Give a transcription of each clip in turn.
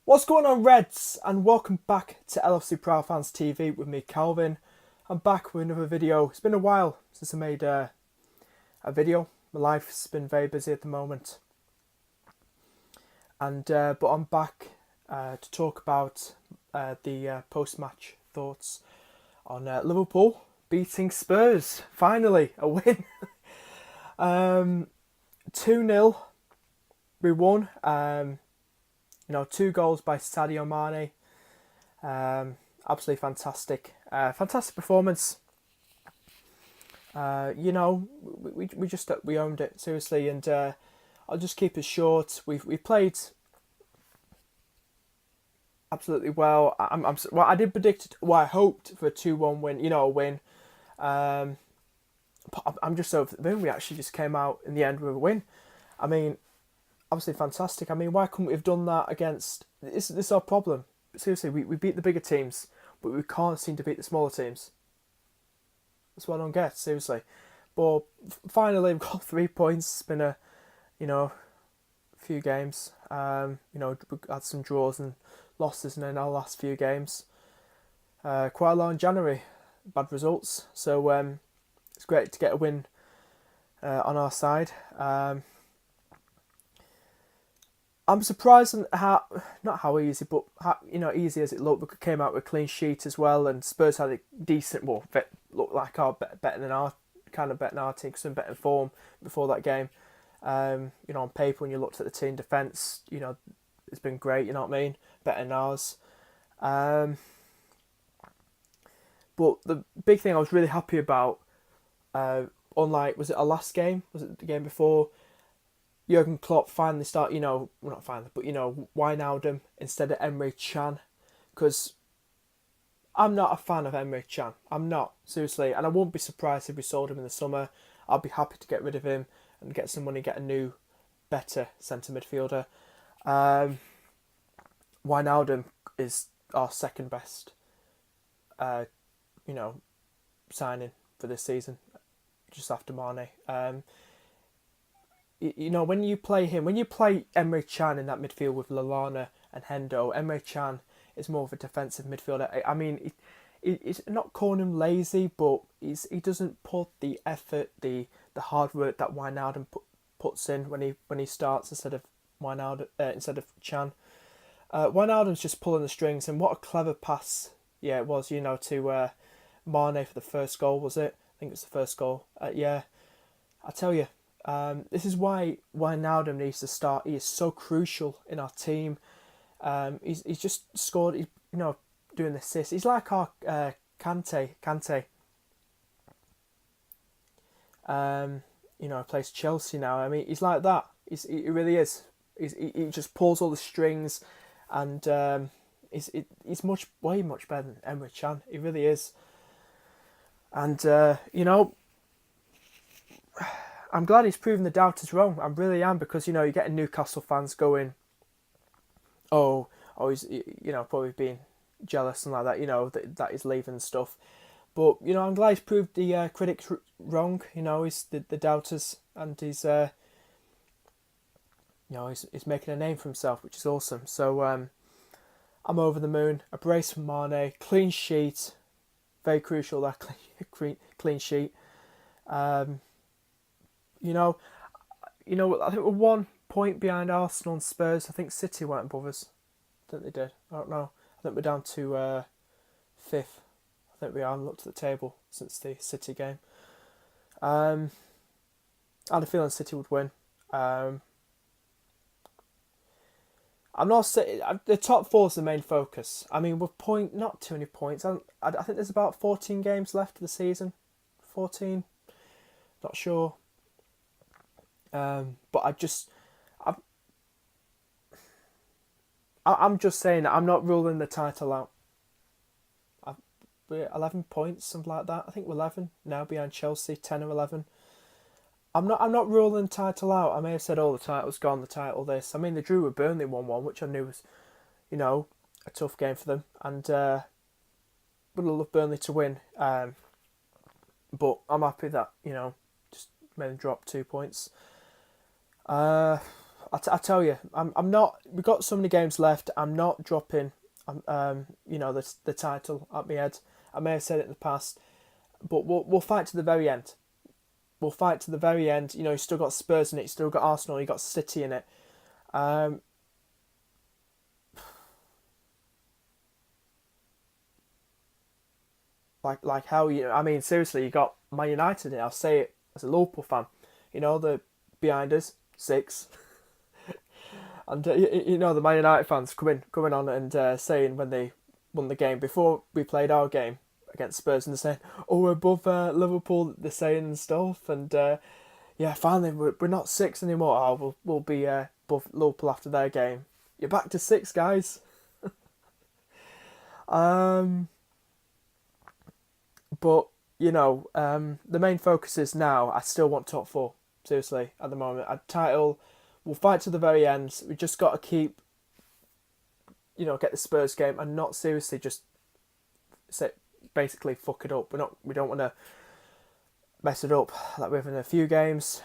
What's going on, Reds? And welcome back to LFC Proud Fans TV with me, Calvin. I'm back with another video. It's been a while since I made a video. My life's been very busy at the moment, and but I'm back to talk about the post-match thoughts on Liverpool beating Spurs. Finally, a win. 2-0. We won. Two goals by Sadio Mane. Absolutely fantastic. Fantastic performance. We owned it seriously, and I'll just keep it short. We played absolutely well. I did predict. Well, I hoped for a 2-1 win. A win. I'm just over the moon. We actually just came out in the end with a win. I mean, obviously fantastic. I mean, why couldn't we have done that against... This is our problem. Seriously, we beat the bigger teams, but we can't seem to beat the smaller teams. That's what I don't get, seriously. But finally, we've got 3 points. It's been a few games. We had some draws and losses in our last few games. Quite a lot in January. Bad results. So it's great to get a win on our side. I'm surprised at not how easy, but how, easy as it looked. We came out with a clean sheet as well, and Spurs had a decent, looked like better than our team, because better form before that game. On paper, when you looked at the team defence, it's been great. You know what I mean? Better than ours. But the big thing I was really happy about, unlike, was it our last game? Was it the game before? Jurgen Klopp finally Wijnaldum instead of Emre Can, because I'm not a fan of Emre Can. I'm not, seriously, and I won't be surprised if we sold him in the summer. I'll be happy to get rid of him and get some money, get a new, better centre midfielder. Wijnaldum is our second best, signing for this season, just after Mane. When you play Emre Can in that midfield with Lallana and Hendo, Emre Can is more of a defensive midfielder. I mean, he's not calling him lazy, but he doesn't put the effort, the hard work that Wijnaldum puts in when he starts instead of Can. Wijnaldum's just pulling the strings, and what a clever pass, it was, to Mane for the first goal, was it? I think it's the first goal. I tell you. This is why Wijnaldum needs to start. He is so crucial in our team. He's just scored. He's doing the assist. He's like our Kante. Plays Chelsea now. I mean, he's like that. He really is. He just pulls all the strings, and he's way much better than Emre Can. He really is. And I'm glad he's proven the doubters wrong. I really am, because you're getting Newcastle fans going, he's probably being jealous and like that. That he's leaving and stuff. But I'm glad he's proved the critics wrong. He's the doubters, and he's he's making a name for himself, which is awesome. So I'm over the moon. A brace from Mane, clean sheet, very crucial, that clean sheet. I think we're 1 point behind Arsenal and Spurs. I think City weren't above us. I think they did. I don't know. I think we're down to 5th. I think we are. I looked at the table since the City game. I had a feeling City would win. I'm not saying the top 4 is the main focus. I mean, we're not too many points. I think there's about 14 games left of the season. 14. Not sure. But I'm just saying that I'm not ruling the title out. We're 11 points, something like that. I think we're 11 now behind Chelsea, 10 or 11. I'm not ruling the title out. I may have said, the title's gone, the title this. I mean, they drew with Burnley 1-1, which I knew was, a tough game for them. And would have loved Burnley to win. But I'm happy that, just made them drop 2 points. I tell you, I'm not. We've got so many games left. I'm not dropping, the title at my head. I may have said it in the past, but we'll fight to the very end. We'll fight to the very end. You know, you still got Spurs in it. You still got Arsenal. You got City in it. Um, like how you. I mean, seriously, you got Man United in it. I'll say it as a Liverpool fan. You know, the behind us 6. And the Man United fans coming on and saying when they won the game before we played our game against Spurs, and they're saying, "Oh, we're above Liverpool." They're saying and stuff, and yeah, finally we're not 6 anymore. Oh, we'll be above Liverpool after their game. You're back to 6, guys. Um, but the main focus is now. I still want top 4. Seriously, at the moment, a title. We'll fight to the very end. We just got to keep, get the Spurs game and not seriously just basically fuck it up. We don't want to mess it up like we've in a few games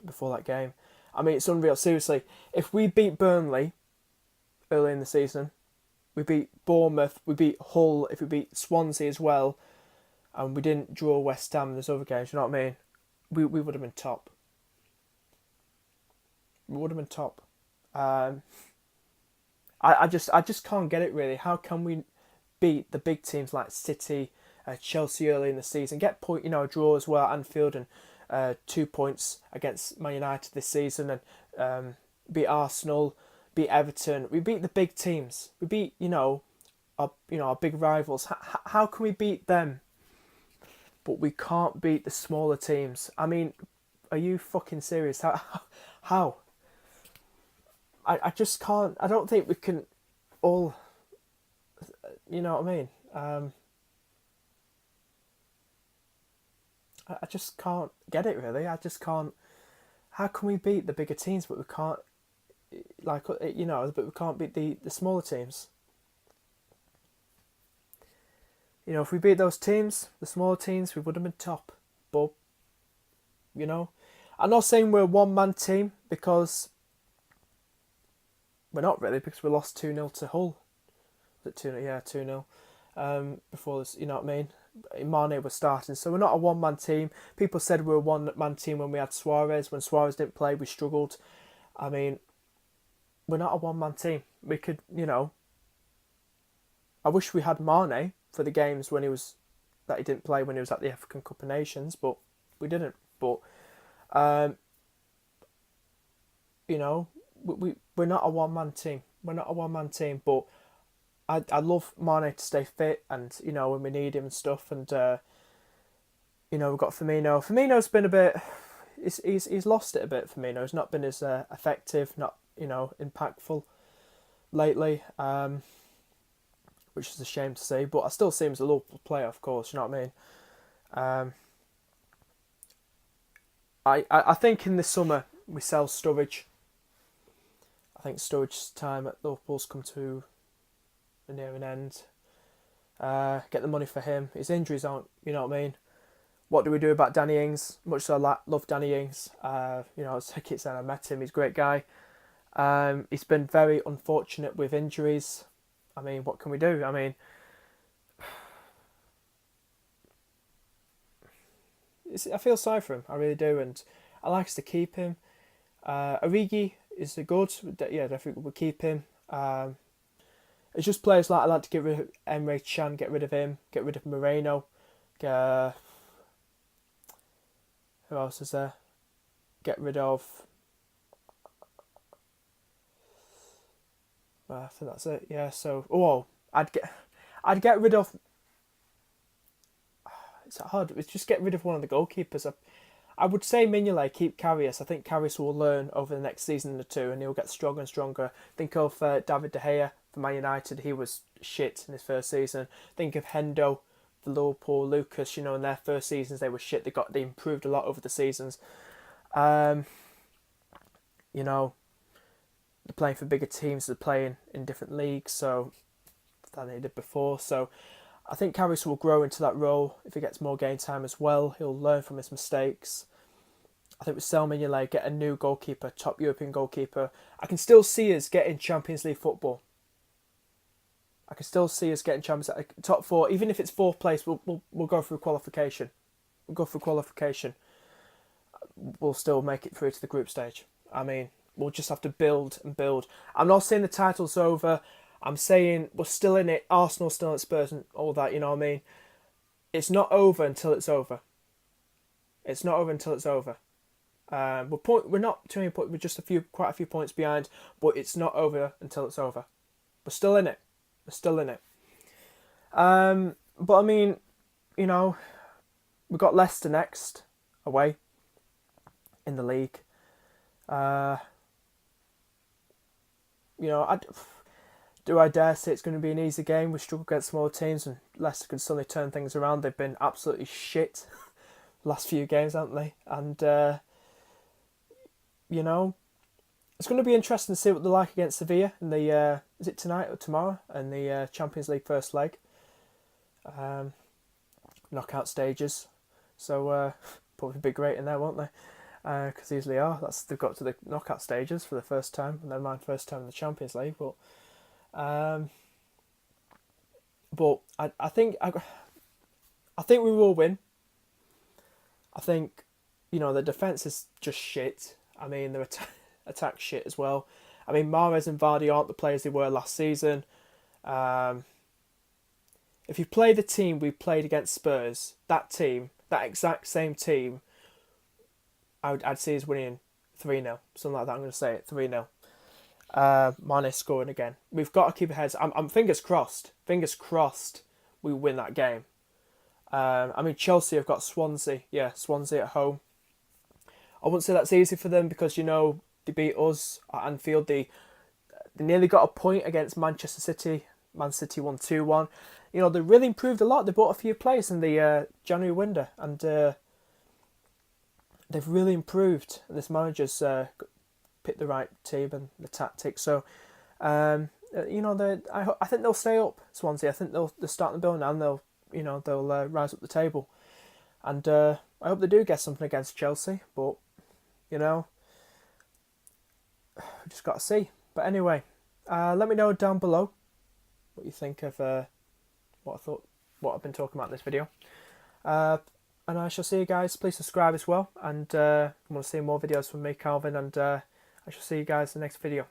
before that game. I mean, it's unreal. Seriously, if we beat Burnley early in the season, we beat Bournemouth, we beat Hull, if we beat Swansea as well, and we didn't draw West Ham in those other games, you know what I mean? We would have been top. We would have been top. I just can't get it really. How can we beat the big teams like City, Chelsea early in the season, get a draw as well at Anfield, and 2 points against Man United this season, and beat Arsenal, beat Everton. We beat the big teams. We beat our big rivals. How can we beat them? But we can't beat the smaller teams. I mean, are you fucking serious? How? I just can't. I don't think we can all. You know what I mean? I just can't get it really. I just can't. How can we beat the bigger teams, but we can't? But we can't beat the smaller teams. If we beat those teams, the smaller teams, we would have been top. But I'm not saying we're a one-man team because we're not really, because we lost 2-0 to Hull. Was it 2-0? Yeah, 2-0. Before this, you know what I mean? Mane was starting, so we're not a one-man team. People said we were a one-man team when we had Suarez. When Suarez didn't play, we struggled. I mean, we're not a one-man team. We could, I wish we had Mane for the games that he didn't play when he was at the African Cup of Nations, but we didn't. But we're not a one-man team. We're not a one-man team, but I love Mane to stay fit, and when we need him and stuff, and we've got Firmino. Firmino's been a bit. He's lost it a bit. Firmino's not been as effective, not impactful lately, which is a shame to see. But I still see him as a local player, of course. You know what I mean? I think in the summer we sell Sturridge. I think Sturridge's time at Liverpool's come to near an end. Get the money for him. His injuries aren't, you know what I mean? What do we do about Danny Ings? Much as I love Danny Ings, as a kid I met him. He's a great guy. He's been very unfortunate with injuries. I mean, what can we do? I mean, I feel sorry for him. I really do, and I like to keep him. Origi is a good. Yeah, I think we'll keep him. It's just players like I like to get rid of Emre Can, get rid of him, get rid of Moreno. Who else is there? Get rid of. I think that's it. Yeah. So, I'd get rid of. It's hard. It's just get rid of one of the goalkeepers. I would say Mignolet, keep Karius. I think Karius will learn over the next season or two, and he'll get stronger and stronger. Think of David De Gea for Man United. He was shit in his first season. Think of Hendo for Liverpool, Lucas. In their first seasons they were shit. They improved a lot over the seasons. They're playing for bigger teams. They're playing in different leagues, so than they did before. So I think Karius will grow into that role if he gets more game time as well. He'll learn from his mistakes. I think with sell Mignolet, get a new goalkeeper, top European goalkeeper. I can still see us getting Champions League football. I can still see us getting Champions League top 4, even if it's 4th place. We'll go through qualification. We'll go through qualification. We'll still make it through to the group stage. I mean, we'll just have to build and build. I'm not saying the title's over. I'm saying we're still in it. Arsenal still at Spurs and all that. You know what I mean? It's not over until it's over. It's not over until it's over. We're not too many points. We're just quite a few points behind, but it's not over until it's over. We're still in it. We're still in it. But I mean, you know, we've got Leicester next away in the league. You know, do I dare say it's going to be an easy game? We struggle against smaller teams, and Leicester can suddenly turn things around. They've been absolutely shit last few games, haven't they? And you know, it's going to be interesting to see what they're like against Sevilla in the is it tonight or tomorrow in the Champions League first leg, knockout stages. So probably be great in there, won't they? Because usually are. They've got to the knockout stages for the first time, and then my first time in the Champions League. But I think we will win. I think, you know, the defence is just shit. I mean, their attack shit as well. I mean, Mahrez and Vardy aren't the players they were last season. If you play the team we played against Spurs, that exact same team, I'd see us winning 3-0. Something like that, I'm going to say it, 3-0. Mane scoring again. We've got to keep our heads. I'm fingers crossed. Fingers crossed we win that game. I mean, Chelsea have got Swansea. Yeah, Swansea at home. I wouldn't say that's easy for them because, you know, they beat us at Anfield. They nearly got a point against Manchester City. Man City won 2-1. You know, they really improved a lot. They bought a few players in the January window, and they've really improved. This manager's picked the right team and the tactics. So, you know, I think they'll stay up, Swansea. I think they're starting to build now, and they'll rise up the table. And I hope they do get something against Chelsea. But, you know, we just got to see. But anyway, let me know down below what you think of what I've been talking about in this video. And I shall see you guys. Please subscribe as well. And if you want to see more videos from me, Calvin. And I shall see you guys in the next video.